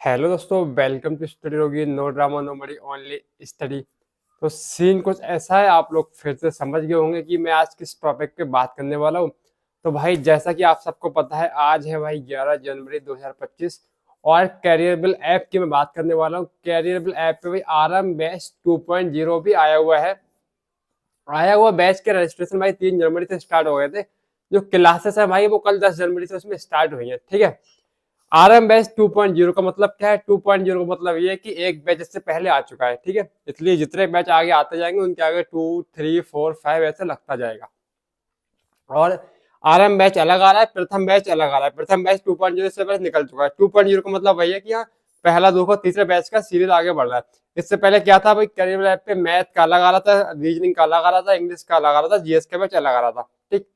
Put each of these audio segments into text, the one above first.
Hello दोस्तों, welcome to study होगी। No drama no मरी, ओनली स्टडी। तो सीन कुछ ऐसा है, आप लोग फिर से समझ गए होंगे कि मैं आज किस टॉपिक पे बात करने वाला हूँ। तो भाई जैसा कि आप सबको पता है, आज है भाई 11 जनवरी 2025 और कैरियरबिल ऐप की मैं बात करने वाला हूँ। कैरियरबिल ऐप पे भाई आरएम बैच 2.0 भी आया हुआ है। आया हुआ बैच के रजिस्ट्रेशन भाई 3 जनवरी से स्टार्ट हो गए थे। जो क्लासेस है भाई वो कल 10 जनवरी से उसमें स्टार्ट हुई है। ठीक है। आरएम बैच 2.0 का मतलब क्या है? 2.0 का मतलब ये है कि एक बैच इससे पहले आ चुका है। ठीक है, इसलिए जितने बैच आगे आते जाएंगे उनके आगे 2, 3, 4, 5 ऐसे लगता जाएगा। और आरएम बैच अलग आ रहा है, प्रथम बैच अलग आ रहा है। प्रथम बैच 2.0 से पहले निकल चुका है। 2.0 का मतलब वही है कि हाँ, पहला दूसरा तीसरे बैच का सीरीज आगे बढ़ रहा है। इससे पहले क्या था भाई, करियर लैब पे मैथ का अलग आ रहा था, रीजनिंग का अलग आ रहा था, इंग्लिश का अलग आ रहा था, जीएस का बैच अलग आ रहा था। ठीक,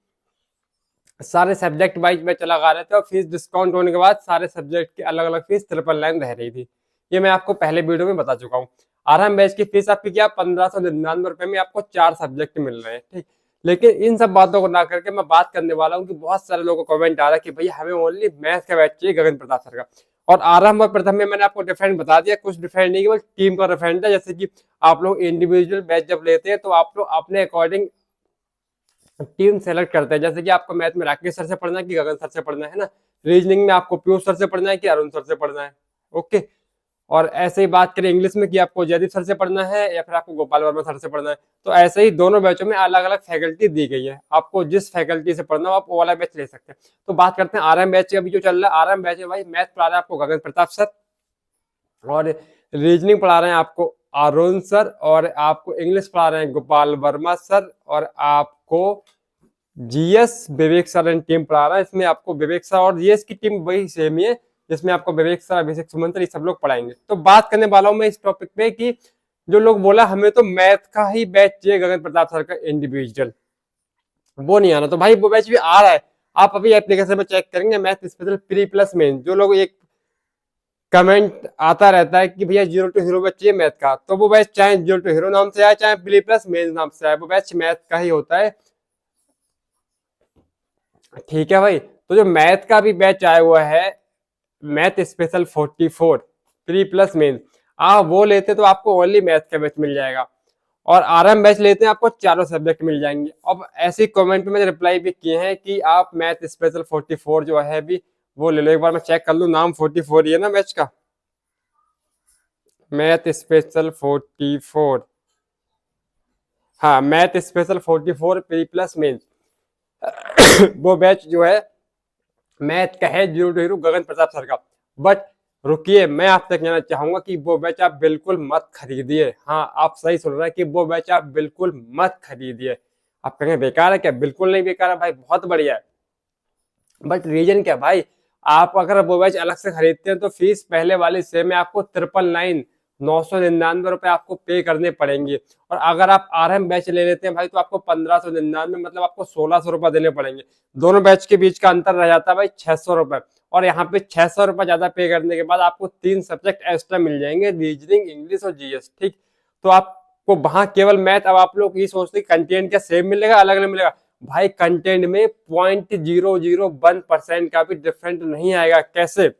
सारे सब्जेक्ट वाइज बैच अलग आ रहे थे और फीस डिस्काउंट होने के बाद सारे सब्जेक्ट की अलग अलग फीस 999 रह रही थी। ये मैं आपको पहले वीडियो में बता चुका हूँ। आरएम बैच की फीस आपकी क्या, 1599 रुपए में आपको 4 सब्जेक्ट मिल रहे हैं। ठीक, लेकिन इन सब बातों को ना करके मैं बात करने वाला हूँ कि बहुत सारे लोगों को कमेंट आ रहा है कि भैया हमें ओनली मैथ का बैच चाहिए गगन प्रताप सर का। और आरंभ और प्रथम में मैंने आपको डिफरेंट बता दिया। कुछ डिफरेंट नहीं, केवल टीम का डिफरेंट है। जैसे कि आप लोग इंडिविजुअल बैच जब लेते हैं तो आप लोग अपने अकॉर्डिंग टीम सेलेक्ट करते हैं। जैसे कि आपको मैथ में राकेश सर से पढ़ना है कि गगन सर से पढ़ना है ना। रीजनिंग में आपको पीयूष सर से पढ़ना है कि अरुण सर से पढ़ना है। ओके। और ऐसे ही बात करें इंग्लिश में कि आपको जयदीप सर से पढ़ना है या फिर आपको गोपाल वर्मा सर से पढ़ना है। तो ऐसे ही दोनों बैचों में अलग अलग फैकल्टी दी गई है। आपको जिस फैकल्टी से पढ़ना हो आप वो वाला बैच ले सकते हैं। तो बात करते हैं आरएम बैच अभी जो चल रहा है। आरएम बैच में भाई मैथ पढ़ा रहे हैं आपको गगन प्रताप सर, और रीजनिंग पढ़ा रहे हैं आपको अरुण सर, और आपको इंग्लिश पढ़ा रहे हैं गोपाल वर्मा सर, और आपको GS Vivek sir and team पढ़ा रहा है। इसमें आपको विवेक सर और जीएस की टीम वही सेम ही है, जिसमें आपको विवेक सर, अभिषेक सुमंत ये सब लोग पढ़ाएंगे। तो बात करने वाला हूं मैं इस टॉपिक पे कि जो लोग बोला हमें तो मैथ का ही बैच चाहिए गगन प्रताप सर का इंडिविजुअल, वो नहीं आना। तो भाई वो बैच भी आ रहा है। आप अभी एप्लीकेशन में चेक करेंगे math special pre plus main. जो लोग एक कमेंट आता रहता है कि भैया जीरो टू हीरो बैच चाहिए मैथ का, तो वो बैच चाहे जीरो टू हीरो नाम से आए चाहे प्री प्लस मेन नाम से आए, वो बैच मैथ का ही होता है। ठीक है भाई। तो जो मैथ का भी बैच आया हुआ है, math special 44 pre plus main, आप वो लेते तो आपको ओनली मैथ का बैच मिल जाएगा। और आरएम बैच लेते हैं आपको चारों सब्जेक्ट मिल जाएंगे। अब ऐसे कमेंट में मैंने रिप्लाई भी किए हैं कि आप मैथ स्पेशल 44 जो है भी वो ले लो। एक बार मैं चेक कर लूँ, नाम 44 ही है ना बैच का, मैथ स्पेशल 44। हाँ, math special 44 pre plus main वो बैच जो है मैथ का है zero to hero Gagan Pratap sir का। बट रुकिए, मैं आपसे कहना चाहूंगा कि वो बैच आप बिल्कुल मत खरीदिए। हाँ, आप सही सुन रहे हैं कि वो बैच आप बिल्कुल मत खरीदिए। आप कहेंगे बेकार है क्या? बिल्कुल नहीं बेकार है भाई, बहुत बढ़िया है। बट रीजन क्या भाई, आप अगर वो बैच अलग से खरीदते हैं तो फीस पहले वाली सेम में आपको 999 999 रुपए आपको पे करने पड़ेंगे। और अगर आप आरएम बैच ले लेते हैं भाई तो आपको 1599 मतलब आपको 1600 रुपए देने पड़ेंगे। दोनों बैच के बीच का अंतर रह जाता है भाई 600 रुपए। और यहाँ पे 600 रुपए ज्यादा पे करने के बाद आपको 3 सब्जेक्ट एक्स्ट्रा मिल जाएंगे, रीजनिंग, इंग्लिश और जीएस। ठीक, तो आपको वहां केवल मैथ, अब आप लोग ये सोचते कंटेंट क्या सेम मिलेगा अलग अलग मिलेगा? भाई कंटेंट में 0.001% का भी डिफरेंट नहीं आएगा। कैसे?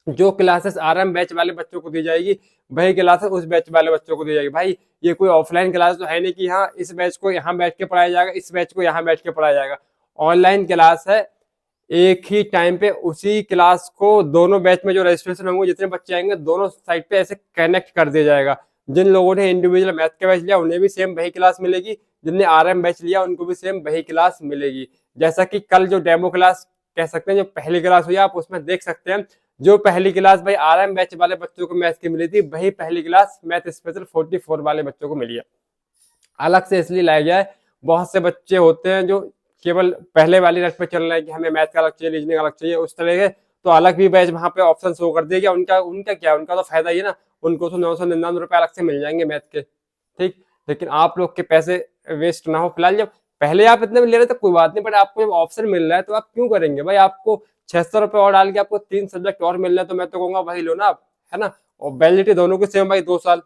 जो क्लासेस आरएम बैच वाले बच्चों को दी जाएगी वही क्लासेस उस बैच वाले बच्चों को दी जाएगी। भाई ये कोई ऑफलाइन क्लास तो है नहीं कि हाँ इस बैच को यहाँ बैठ के पढ़ाया जाएगा, इस बैच को यहाँ बैठ के पढ़ाया जाएगा। ऑनलाइन क्लास है। एक ही टाइम पे उसी क्लास को दोनों बैच में जो रजिस्ट्रेशन होंगे, जितने बच्चे आएंगे दोनों साइड पे ऐसे कनेक्ट कर दिया जाएगा। जिन लोगों ने इंडिविजुअल मैथ का बैच लिया उन्हें भी सेम वही क्लास मिलेगी, जिनने आरएम बैच लिया उनको भी सेम वही क्लास मिलेगी। जैसा कि कल जो डेमो क्लास कह सकते हैं, जो पहली क्लास हुई आप उसमें देख सकते हैं। जो पहली क्लास भाई आरएम बैच वाले बच्चों को मैथ की मिली थी, वही पहली क्लास मैथ स्पेशल 44 वाले बच्चों को मिली है। अलग से इसलिए लाया गया है, बहुत से बच्चे होते हैं जो केवल पहले वाली रट पे चल रहे हैं कि हमें मैथ का अलग चाहिए, रीजनिंग अलग चाहिए, उस तरह के। तो अलग भी बैच वहां पे ऑप्शन शो कर दिया गया। उनका उनका क्या, उनका तो फायदा ही है ना, उनको तो 999 रुपए अलग से मिल जाएंगे मैथ के। ठीक, लेकिन आप लोग के पैसे वेस्ट ना हो। फिलहाल जब पहले आप इतने में ले रहे थे कोई बात नहीं, बट आपको जब ऑप्शन मिल रहा है तो आप क्यों करेंगे भाई? आपको 600 रुपए और डाल के आपको 3 सब्जेक्ट और मिल रहे हैं, तो मैं तो कहूंगा वही लो ना आप, है ना। और वैलिडिटी दोनों की सेम भाई, 2 साल।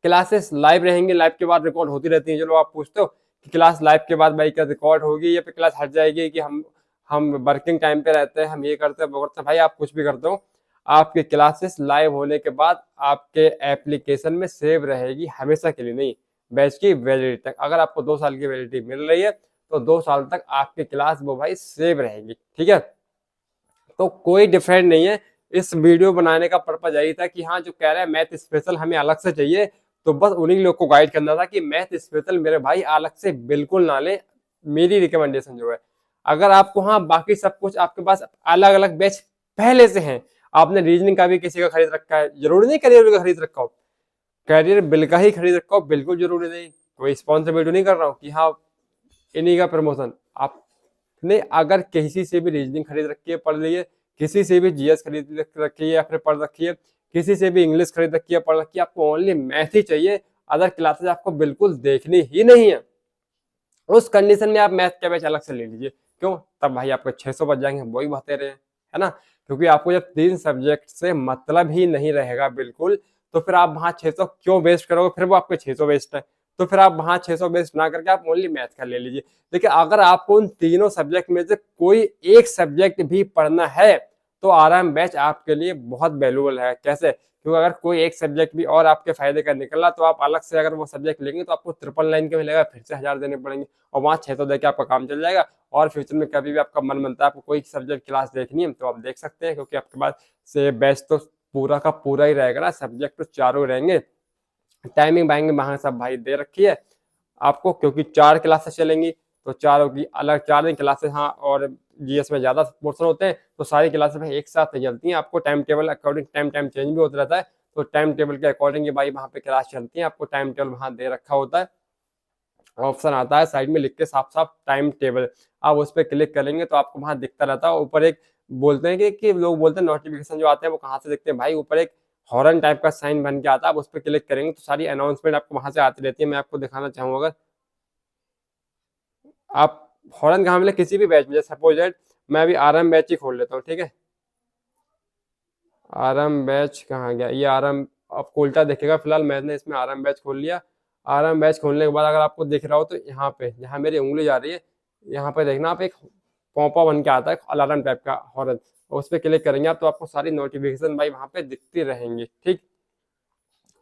क्लासेस लाइव रहेंगे, लाइव के बाद रिकॉर्ड होती रहती है। चलो आप पूछते हो कि क्लास लाइव के बाद भाई क्या रिकॉर्ड होगी या फिर क्लास हट जाएगी कि हम वर्किंग टाइम पे रहते हैं, हम ये करते हैं वो करते हैं। भाई आप कुछ भी करते हो, आपकी क्लासेस लाइव होने के बाद आपके एप्लीकेशन में सेव रहेगी, हमेशा के लिए नहीं, बैच की वैलिडिटी तक। अगर आपको 2 साल की वैलिडिटी मिल रही है तो 2 साल तक आपकी क्लास वो भाई सेव रहेगी, ठीक है। तो कोई डिफरेंट नहीं है। इस वीडियो बनाने का पर्पज यही था कि हाँ, जो कह रहे हैं मैथ स्पेशल हमें अलग से चाहिए, तो बस उन्हीं लोग को गाइड करना था कि मैथ स्पेशल मेरे भाई अलग से बिल्कुल ना ले। मेरी रिकमेंडेशन जो है, अगर आपको हाँ बाकी सब कुछ आपके पास अलग अलग बैच पहले से हैं, आपने रीजनिंग का भी किसी का खरीद रखा है, जरूरी नहीं करियर का खरीद रखा हो, करियर बिल का ही खरीद रखा हो, बिल्कुल जरूरी नहीं, कोई स्पॉन्सर वीडियो नहीं कर रहा हूँ कि हाँ इन्हीं का प्रमोशन। आपने अगर किसी से भी रीजनिंग खरीद रखी है, पढ़ ली है, किसी से भी जीएस खरीद रखी है या फिर पढ़ रखी है, किसी से भी इंग्लिश खरीद रखी है, पढ़ रखी है, आपको ओनली मैथ ही चाहिए, अदर क्लासेस आपको बिल्कुल देखनी ही नहीं है, उस कंडीशन में आप मैथ का बैच अलग से ले लीजिए। क्यों? तब भाई आपको 600 बच जाएंगे, वही बते रहे, है ना। क्योंकि आपको जब 3 सब्जेक्ट से मतलब ही नहीं रहेगा बिल्कुल, तो फिर आप वहां 600 क्यों वेस्ट करोगे, फिर वो आपके 600 वेस्ट है। तो फिर आप वहां 600 वेस्ट ना करके आप ओनली मैथ का ले लीजिए। देखिए, अगर आपको उन तीनों सब्जेक्ट में से कोई एक सब्जेक्ट भी पढ़ना है तो आरएम बैच आपके लिए बहुत वैल्यूएबल है। कैसे? क्योंकि अगर कोई एक सब्जेक्ट भी और आपके फायदे का निकला तो आप अलग से अगर वो सब्जेक्ट लेंगे तो आपको 999 के मिलेगा, फिर से 1000 देने पड़ेंगे, और वहाँ 600 दे के आपका काम चल जाएगा। और फ्यूचर में कभी भी आपका मन बनता है आपको कोई सब्जेक्ट क्लास देखनी है तो आप देख सकते हैं, क्योंकि आपके पास से बैच तो पूरा का पूरा ही रहेगा ना, सब्जेक्ट तो चारों रहेंगे। टाइमिंग वाइमिंग वहाँ सब भाई दे रखी है आपको, क्योंकि 4 क्लासेस चलेंगी तो चारों की अलग 4 दिन क्लासेस। हाँ, और जीएस में ज्यादा पोर्शन होते हैं तो सारी क्लासेस भाई एक साथ नहीं चलती हैं, आपको time table according time change भी होता रहता है, तो टाइम टेबल के अकॉर्डिंग भाई वहाँ पे क्लास चलती है, आपको टाइम टेबल वहाँ दे रखा होता है। ऑप्शन आता है साइड में लिख के साफ साफ टाइम टेबल, आप उस पर क्लिक करेंगे तो आपको वहां दिखता रहता है। ऊपर एक बोलते हैं कि लोग बोलते हैं नोटिफिकेशन जो आते हैं वो कहाँ से दिखते हैं भाई, ऊपर एक हॉर्न टाइप का साइन बन के आता है, आप उस पर क्लिक करेंगे तो सारी अनाउंसमेंट आपको वहां से आती रहती है। मैं आपको दिखाना चाहूँ, अगर आप हॉर्न कहाँ मिले किसी भी बैच में, सपोज दैट मैं अभी आरएम बैच ही खोल लेता हूँ, ठीक है। आरएम बैच कहाँ गया, ये आरएम आपको उल्टा दिखेगा, फिलहाल मैंने इसमें आरएम बैच खोल लिया। आरएम बैच खोलने के बाद अगर आपको दिख रहा हो तो यहाँ पे जहाँ मेरी उंगली जा रही है, यहाँ पे देखना आप एक पॉपा बन के आता है अलार्म टाइप का हॉर्न, उस पर क्लिक करेंगे आप तो आपको सारी नोटिफिकेशन भाई वहाँ पे दिखती रहेंगी, ठीक।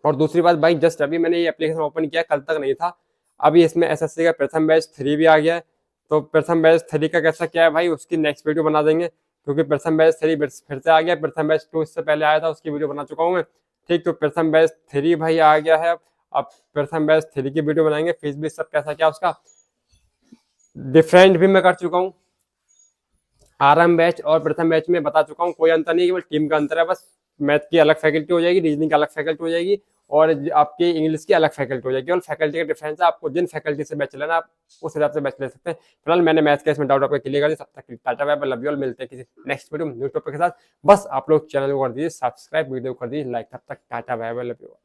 और दूसरी बात भाई, जस्ट अभी मैंने ये एप्लीकेशन ओपन किया, कल तक नहीं था, अभी इसमें एसएससी का प्रथम बैच 3 भी आ गया है। तो प्रथम बैच 3 का कैसा क्या है भाई, उसकी नेक्स्ट वीडियो बना देंगे, क्योंकि प्रथम बैच 3 फिर से आ गया, प्रथम बैच 2 इससे पहले आया था, उसकी वीडियो बना चुका हूँ मैं, ठीक। तो प्रथम बैच 3 भाई आ गया है, अब प्रथम बैच 3 की वीडियो बनाएंगे, फीस भी सब कैसा क्या उसका डिफरेंट भी मैं कर चुका हूँ। आरएम बैच और प्रथम बैच में बता चुका हूँ, कोई अंतर नहीं, केवल टीम का अंतर है बस। मैथ की अलग फैकल्टी हो जाएगी, रीजनिंग की अलग फैकल्टी हो जाएगी, और आपकी इंग्लिश की अलग फैकल्टी हो जाएगी। केवल फैकल्टी का डिफरेंस है, आपको जिन फैकल्टी से बैच लेना आप उस हिसाब से बैच ले सकते हैं। फिलहाल मैंने मैथ का इसमें डाउट आपको क्लियर कर दिया। तब तक tata bye bye, love you all, मिलते हैं किसी नेक्स्ट वीडियो न्यू टॉपिक के साथ। बस आप लोग चैनल को कर दीजिए सब्सक्राइब, वीडियो कर दीजिए लाइक। तब तक tata bye bye, love you all.